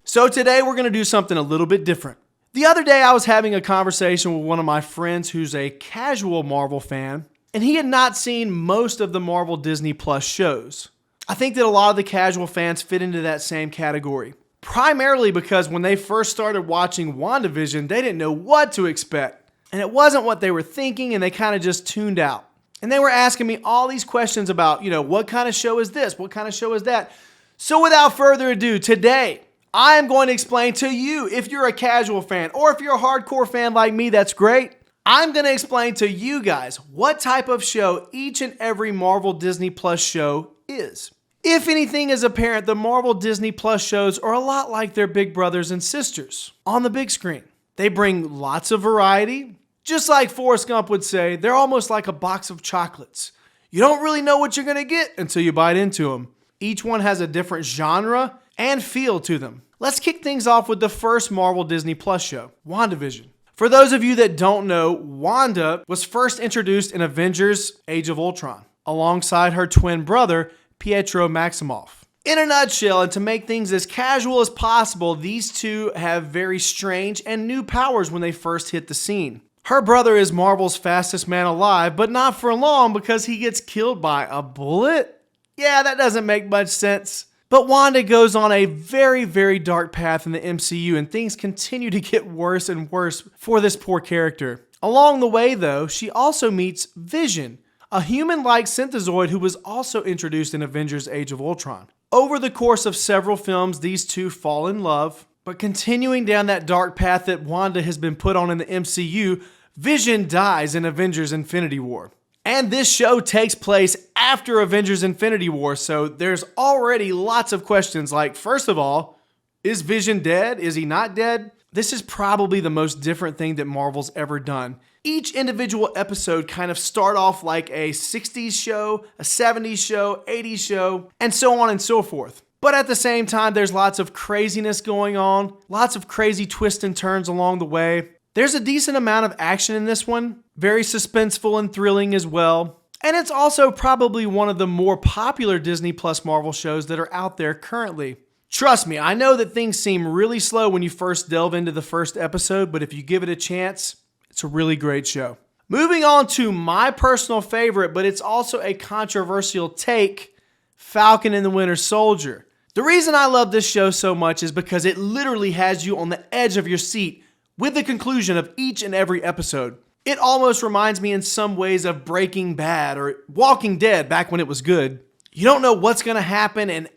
So today we're going to do something a little bit different. The other day I was having a conversation with one of my friends who's a casual Marvel fan, and he had not seen most of the Marvel Disney Plus shows. I think that a lot of the casual fans fit into that same category. Primarily because when they first started watching WandaVision, they didn't know what to expect. And it wasn't what they were thinking, and they kind of just tuned out. And they were asking me all these questions about, what kind of show is this? What kind of show is that? So without further ado, today, I am going to explain to you, if you're a casual fan, or if you're a hardcore fan like me, that's great. I'm going to explain to you guys what type of show each and every Marvel Disney Plus show is. If anything is apparent, the Marvel Disney Plus shows are a lot like their big brothers and sisters on the big screen. They bring lots of variety. Just like Forrest Gump would say, they're almost like a box of chocolates. You don't really know what you're going to get until you bite into them. Each one has a different genre and feel to them. Let's kick things off with the first Marvel Disney Plus show, WandaVision. For those of you that don't know, Wanda was first introduced in Avengers Age of Ultron, alongside her twin brother, Pietro Maximoff. In a nutshell, and to make things as casual as possible, these two have very strange and new powers when they first hit the scene. Her brother is Marvel's fastest man alive, but not for long because he gets killed by a bullet. Yeah, that doesn't make much sense. But Wanda goes on a very, very dark path in the MCU, and things continue to get worse and worse for this poor character. Along the way, though, she also meets Vision, a human-like synthezoid who was also introduced in Avengers Age of Ultron. Over the course of several films, these two fall in love, but continuing down that dark path that Wanda has been put on in the MCU, Vision dies in Avengers Infinity War. And this show takes place after Avengers Infinity War, so there's already lots of questions like, first of all, is Vision dead? Is he not dead? This is probably the most different thing that Marvel's ever done. Each individual episode kind of start off like a 60s show, a 70s show, 80s show, and so on and so forth. But at the same time, there's lots of craziness going on, lots of crazy twists and turns along the way. There's a decent amount of action in this one, very suspenseful and thrilling as well. And it's also probably one of the more popular Disney Plus Marvel shows that are out there currently. Trust me, I know that things seem really slow when you first delve into the first episode, but if you give it a chance, it's a really great show. Moving on to my personal favorite, but it's also a controversial take, Falcon and the Winter Soldier. The reason I love this show so much is because it literally has you on the edge of your seat with the conclusion of each and every episode. It almost reminds me in some ways of Breaking Bad or Walking Dead back when it was good. You don't know what's going to happen, and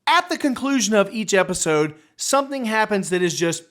at the conclusion of each episode, something happens that is just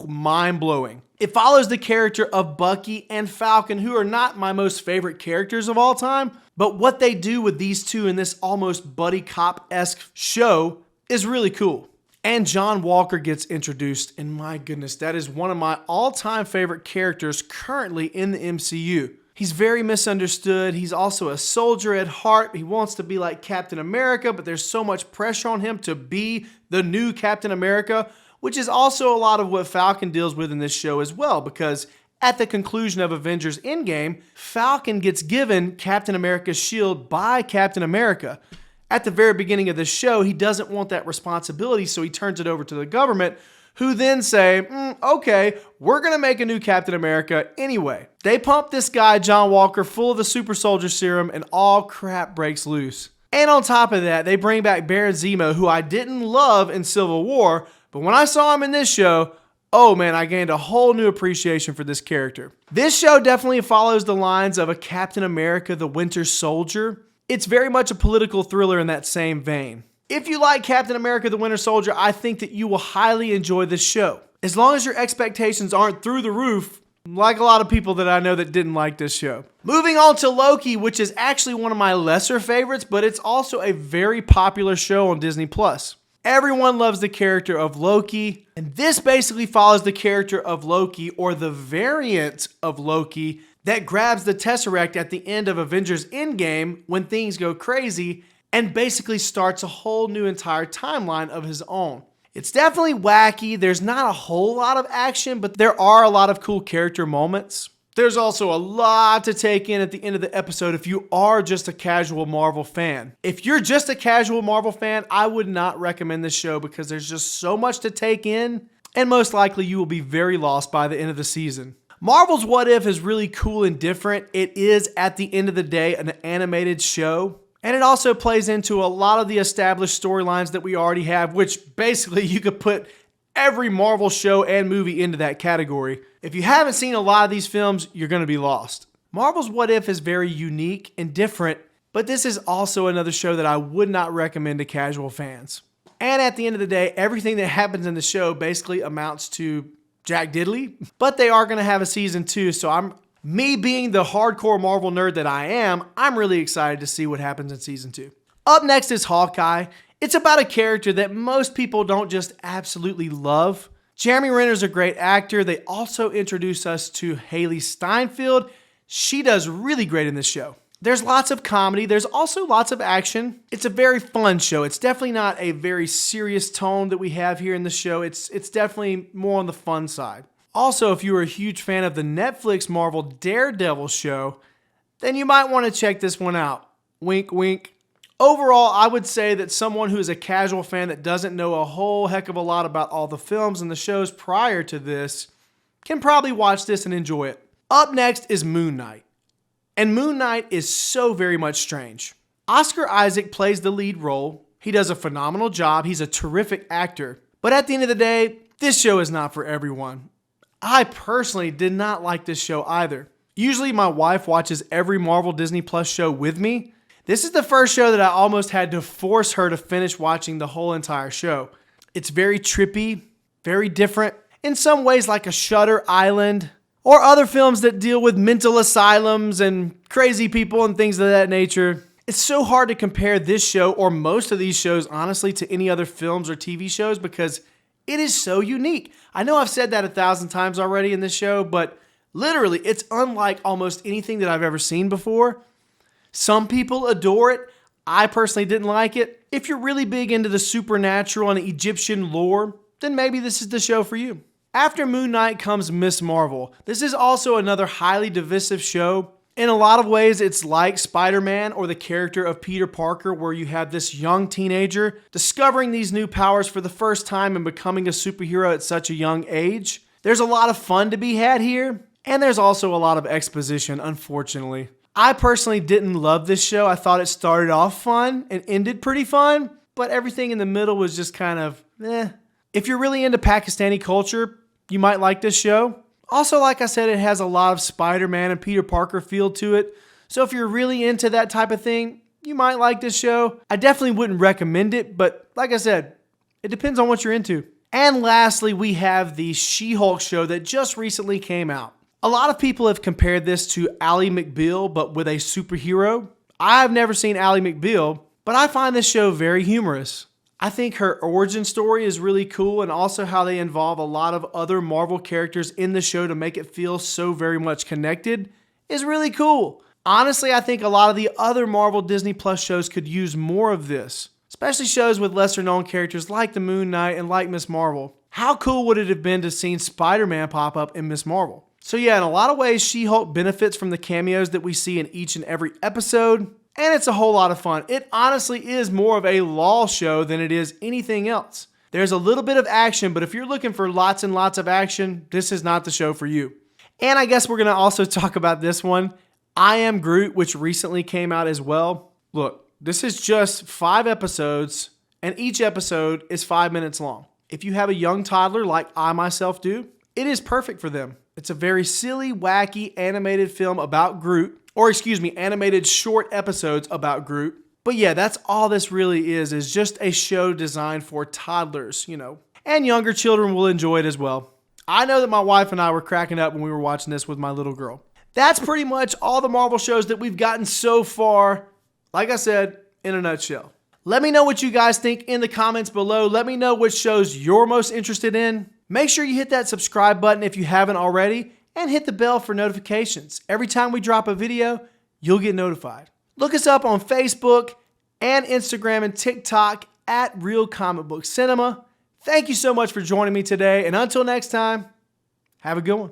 mind-blowing. It follows the character of Bucky and Falcon, who are not my most favorite characters of all time, but what they do with these two in this almost buddy cop-esque show is really cool. And John Walker gets introduced, and my goodness, that is one of my all-time favorite characters currently in the MCU. He's very misunderstood. He's also a soldier at heart. He wants to be like Captain America, but there's so much pressure on him to be the new Captain America, which is also a lot of what Falcon deals with in this show as well, because at the conclusion of Avengers Endgame, Falcon gets given Captain America's shield by Captain America. At the very beginning of the show, he doesn't want that responsibility, so he turns it over to the government, who then say, okay, we're going to make a new Captain America anyway. They pump this guy, John Walker, full of the super soldier serum, and all crap breaks loose. And on top of that, they bring back Baron Zemo, who I didn't love in Civil War, but when I saw him in this show, oh man, I gained a whole new appreciation for this character. This show definitely follows the lines of a Captain America, the Winter Soldier. It's very much a political thriller in that same vein. If you like Captain America the Winter Soldier, I think that you will highly enjoy this show. As long as your expectations aren't through the roof, like a lot of people that I know that didn't like this show. Moving on to Loki, which is actually one of my lesser favorites, but it's also a very popular show on Disney Plus. Everyone loves the character of Loki, and this basically follows the character of Loki, or the variant of Loki, that grabs the Tesseract at the end of Avengers Endgame when things go crazy and basically starts a whole new entire timeline of his own. It's definitely wacky. There's not a whole lot of action, but there are a lot of cool character moments. There's also a lot to take in at the end of the episode if you are just a casual Marvel fan. If you're just a casual Marvel fan, I would not recommend this show because there's just so much to take in, and most likely you will be very lost by the end of the season. Marvel's What If is really cool and different. It is, at the end of the day, an animated show, and it also plays into a lot of the established storylines that we already have, which basically you could put every Marvel show and movie into that category. If you haven't seen a lot of these films, you're going to be lost. Marvel's What If is very unique and different, but this is also another show that I would not recommend to casual fans. And at the end of the day, everything that happens in the show basically amounts to Jack Diddley, but they are going to have a season 2, so me being the hardcore Marvel nerd that I am, I'm really excited to see what happens in season 2. Up next is Hawkeye. It's about a character that most people don't just absolutely love. Jeremy Renner's a great actor. They also introduce us to Haley Steinfeld. She does really great in this show. There's lots of comedy. There's also lots of action. It's a very fun show. It's definitely not a very serious tone that we have here in the show. It's definitely more on the fun side. Also, if you are a huge fan of the Netflix Marvel Daredevil show, then you might want to check this one out. Wink, wink. Overall, I would say that someone who is a casual fan that doesn't know a whole heck of a lot about all the films and the shows prior to this can probably watch this and enjoy it. Up next is Moon Knight. And Moon Knight is so very much strange. Oscar Isaac plays the lead role. He does a phenomenal job. He's a terrific actor. But at the end of the day, this show is not for everyone. I personally did not like this show either. Usually my wife watches every Marvel Disney Plus show with me. This is the first show that I almost had to force her to finish watching the whole entire show. It's very trippy, very different, in some ways like a Shutter Island, or other films that deal with mental asylums and crazy people and things of that nature. It's so hard to compare this show, or most of these shows, honestly, to any other films or TV shows because it is so unique. I know I've said that 1,000 times already in this show, but literally, it's unlike almost anything that I've ever seen before. Some people adore it. I personally didn't like it. If you're really big into the supernatural and Egyptian lore, then maybe this is the show for you. After Moon Knight comes Ms. Marvel. This is also another highly divisive show. In a lot of ways, it's like Spider-Man or the character of Peter Parker, where you have this young teenager discovering these new powers for the first time and becoming a superhero at such a young age. There's a lot of fun to be had here, and there's also a lot of exposition, unfortunately. I personally didn't love this show. I thought it started off fun and ended pretty fun, but everything in the middle was just kind of eh. If you're really into Pakistani culture, you might like this show. Also, like I said, it has a lot of Spider-Man and Peter Parker feel to it. So if you're really into that type of thing, you might like this show. I definitely wouldn't recommend it, but like I said, it depends on what you're into. And lastly, we have the She-Hulk show that just recently came out. A lot of people have compared this to Ally McBeal, but with a superhero. I've never seen Ally McBeal, but I find this show very humorous. I think her origin story is really cool, and also how they involve a lot of other Marvel characters in the show to make it feel so very much connected is really cool. Honestly, I think a lot of the other Marvel Disney Plus shows could use more of this, especially shows with lesser known characters like the Moon Knight and like Ms. Marvel. How cool would it have been to see Spider-Man pop up in Ms. Marvel? So yeah, in a lot of ways, She-Hulk benefits from the cameos that we see in each and every episode, and it's a whole lot of fun. It honestly is more of a law show than it is anything else. There's a little bit of action, but if you're looking for lots and lots of action, this is not the show for you. And I guess we're going to also talk about this one, I Am Groot, which recently came out as well. Look, this is just 5 episodes, and each episode is 5 minutes long. If you have a young toddler like I myself do, it is perfect for them. It's a very silly, wacky, animated film about Groot, or animated short episodes about Groot. But yeah, that's all this really is just a show designed for toddlers, and younger children will enjoy it as well. I know that my wife and I were cracking up when we were watching this with my little girl. That's pretty much all the Marvel shows that we've gotten so far, like I said, in a nutshell. Let me know what you guys think in the comments below. Let me know which shows you're most interested in. Make sure you hit that subscribe button if you haven't already, and hit the bell for notifications. Every time we drop a video, you'll get notified. Look us up on Facebook and Instagram and TikTok at Real Comic Book Cinema. Thank you so much for joining me today, and until next time, have a good one.